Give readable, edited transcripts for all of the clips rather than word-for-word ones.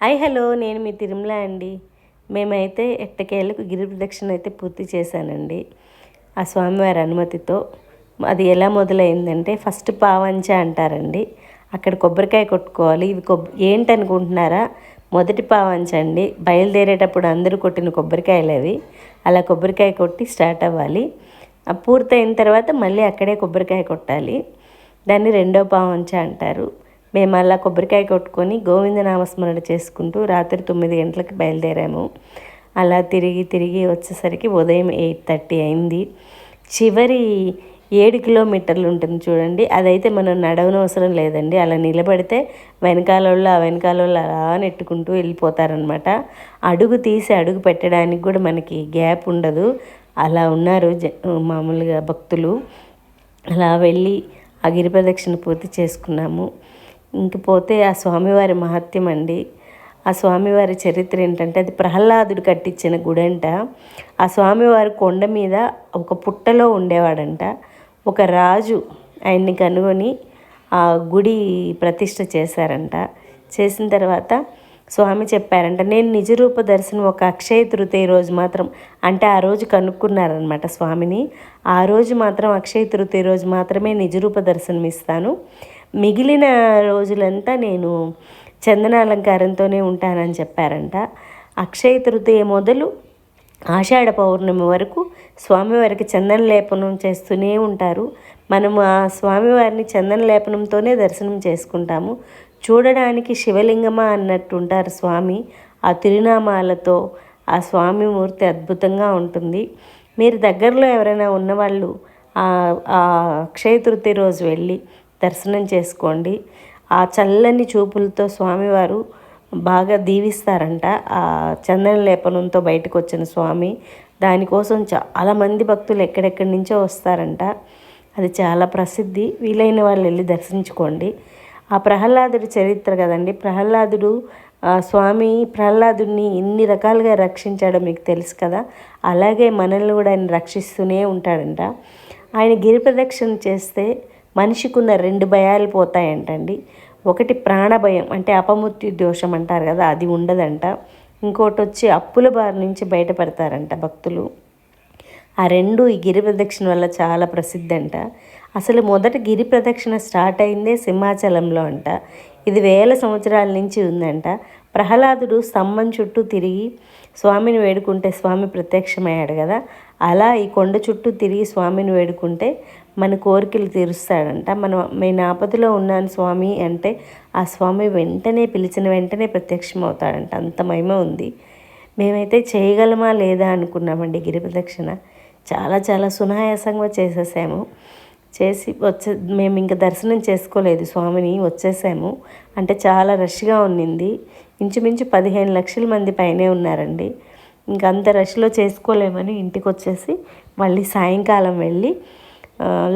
Hi hello, నేను మీ తిరుమల అండి. మేమైతే ఎట్టకేలకు గిరి ప్రదక్షిణ అయితే పూర్తి చేశానండి ఆ స్వామివారి అనుమతితో. అది ఎలా మొదలైందంటే ఫస్ట్ పావంచ అంటారండి. అక్కడ కొబ్బరికాయ కొట్టుకోవాలి. ఇవి ఏంటనుకుంటున్నారా? మొదటి పావంచ అండి. బయలుదేరేటప్పుడు అందరూ కొట్టిన కొబ్బరికాయలు అవి. అలా కొబ్బరికాయ కొట్టి స్టార్ట్ అవ్వాలి. పూర్తయిన తర్వాత మళ్ళీ అక్కడే కొబ్బరికాయ కొట్టాలి. దాన్ని రెండో పావంచ అంటారు. మేము అలా కొబ్బరికాయ కొట్టుకొని గోవింద నామస్మరణ చేసుకుంటూ రాత్రి 9 గంటలకు బయలుదేరాము. అలా తిరిగి వచ్చేసరికి ఉదయం 8:30 అయింది. చివరి 7 కిలోమీటర్లు ఉంటుంది చూడండి, అదైతే మనం నడవనవసరం లేదండి. అలా నిలబడితే వెనకాల వాళ్ళు అలా నెట్టుకుంటూ వెళ్ళిపోతారనమాట. అడుగు తీసి అడుగు పెట్టడానికి కూడా మనకి గ్యాప్ ఉండదు. అలా ఉన్నారు మామూలుగా భక్తులు. అలా వెళ్ళి ఆ గిరి ప్రదక్షిణ పూర్తి చేసుకున్నాము. ఇంకపోతే ఆ స్వామివారి మహత్యం అండి. ఆ స్వామివారి చరిత్ర ఏంటంటే, అది ప్రహ్లాదుడు కట్టించిన గుడి అంట. ఆ స్వామివారి కొండ మీద ఒక పుట్టలో ఉండేవాడంట. ఒక రాజు ఆయన్ని కనుగొని ఆ గుడి ప్రతిష్ఠ చేశారంట. చేసిన తర్వాత స్వామి చెప్పారంట, నేను నిజరూప దర్శనం ఒక అక్షయ తృతీయ రోజు మాత్రం, అంటే ఆ రోజు కనుక్కున్నారనమాట స్వామిని. ఆ రోజు మాత్రం అక్షయ తృతీయ రోజు మాత్రమే నిజరూప దర్శనం ఇస్తాను, మిగిలిన రోజులంతా నేను చందనాలంకారంతోనే ఉంటానని చెప్పారంట. అక్షయ తృతీయ మొదలు ఆషాఢ పౌర్ణమి వరకు స్వామివారికి చందన లేపనం చేస్తూనే ఉంటారు. మనము ఆ స్వామివారిని చందన లేపనంతోనే దర్శనం చేసుకుంటాము. చూడడానికి శివలింగమా అన్నట్టు ఉంటారు స్వామి. ఆ తిరునామాలతో ఆ స్వామి మూర్తి అద్భుతంగా ఉంటుంది. మీరు దగ్గరలో ఎవరైనా ఉన్నవాళ్ళు ఆ అక్షయ తృతీయ రోజు వెళ్ళి దర్శనం చేసుకోండి. ఆ చల్లని చూపులతో స్వామివారు బాగా దీవిస్తారంట. ఆ చందన లేపనంతో బయటకు వచ్చిన స్వామి, దానికోసం చాలామంది భక్తులు ఎక్కడెక్కడి నుంచో వస్తారంట. అది చాలా ప్రసిద్ధి. వీలైన వాళ్ళు వెళ్ళి దర్శించుకోండి. ఆ ప్రహ్లాదుడి చరిత్ర కదండి. స్వామి ప్రహ్లాదుడిని ఎన్ని రకాలుగా రక్షించాడో మీకు తెలుసు కదా. అలాగే మనల్ని కూడా ఆయన రక్షిస్తూనే ఉంటాడంట. ఆయన గిరి ప్రదక్షిణ చేస్తే మనిషికున్న 2 భయాలు పోతాయంటండి. ఒకటి ప్రాణభయం, అంటే అపమృత్యు దోషం అంటారు కదా, అది ఉండదంట. ఇంకోటి వచ్చి అప్పుల బారి నుంచి బయటపడతారంట భక్తులు. ఆ 2 ఈ గిరి ప్రదక్షిణ వల్ల చాలా ప్రసిద్ధి అంట. అసలు మొదట గిరి ప్రదక్షిణ స్టార్ట్ అయిందే సింహాచలంలో అంట. ఇది వేల సంవత్సరాల నుంచి ఉందంట. ప్రహ్లాదుడు స్తంభం చుట్టూ తిరిగి స్వామిని వేడుకుంటే స్వామి ప్రత్యక్షమయ్యాడు కదా, అలా ఈ కొండ చుట్టూ తిరిగి స్వామిని వేడుకుంటే మన కోరికలు తీరుస్తాడంట. నేను ఆపదలో ఉన్నాను స్వామి అంటే ఆ స్వామి పిలిచిన వెంటనే ప్రత్యక్షం అవుతాడంట. అంత మహిమ ఉంది. మేమైతే చేయగలమా లేదా అనుకున్నామండి గిరి ప్రదక్షిణ. చాలా సునాయాసంగా చేసేసాము. మేము ఇంకా దర్శనం చేసుకోలేదు స్వామిని, వచ్చేసాము. అంటే చాలా రష్గా ఉన్నింది. ఇంచుమించు 15 లక్షల మంది పైనే ఉన్నారండి. ఇంక అంత రష్లో చేసుకోలేమని ఇంటికి వచ్చేసి మళ్ళీ సాయంకాలం వెళ్ళి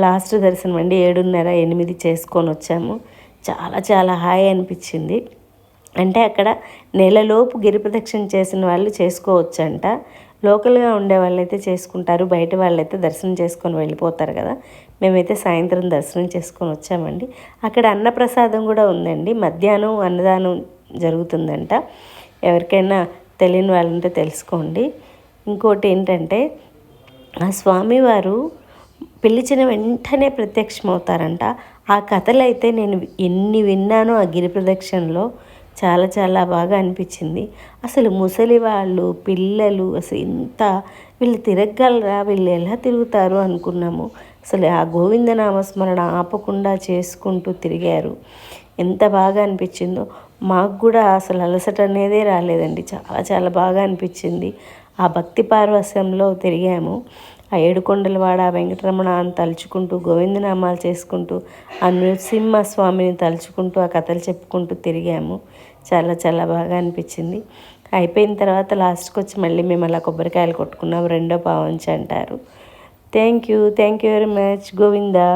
లాస్ట్ దర్శనం అండి 7:30, 8 చేసుకొని వచ్చాము. చాలా హాయి అనిపించింది. అంటే అక్కడ నెలలోపు గిరి ప్రదక్షిణ చేసిన వాళ్ళు చేసుకోవచ్చంట. లోకల్గా ఉండే వాళ్ళైతే చేసుకుంటారు, బయట వాళ్ళైతే దర్శనం చేసుకొని వెళ్ళిపోతారు కదా. మేమైతే సాయంత్రం దర్శనం చేసుకొని వచ్చామండి. అక్కడ అన్నప్రసాదం కూడా ఉందండి. మధ్యాహ్నం అన్నదానం జరుగుతుందంట. ఎవరికైనా తెలియని వాళ్ళు ఉంటే తెలుసుకోండి. ఇంకోటి ఏంటంటే, ఆ స్వామివారు పిలిచిన వెంటనే ప్రత్యక్షమవుతారంట. ఆ కథలైతే నేను ఎన్ని విన్నానో ఆ గిరి ప్రదక్షిణలో చాలా బాగా అనిపించింది. అసలు ముసలి వాళ్ళు, పిల్లలు అసలు వీళ్ళు తిరగలరా, వీళ్ళు ఎలా తిరుగుతారు అనుకున్నాము. అసలు ఆ గోవింద నామస్మరణ ఆపకుండా చేసుకుంటూ తిరిగారు. ఎంత బాగా అనిపించిందో. మాకు కూడా అసలు అలసట అనేదే రాలేదండి. చాలా బాగా అనిపించింది. ఆ భక్తి పారవస్యంలో తిరిగాము. ఆ ఏడుకొండలవాడ వెంకటరమణ అని తలుచుకుంటూ గోవిందనామాలు చేసుకుంటూ ఆ నృసింహస్వామిని తలుచుకుంటూ ఆ కథలు చెప్పుకుంటూ తిరిగాము. చాలా బాగా అనిపించింది. అయిపోయిన తర్వాత లాస్ట్కి వచ్చి మళ్ళీ మేము అలా కొబ్బరికాయలు కొట్టుకున్నాం. రెండో పావంచ అంటారు. Thank you very much. Govinda.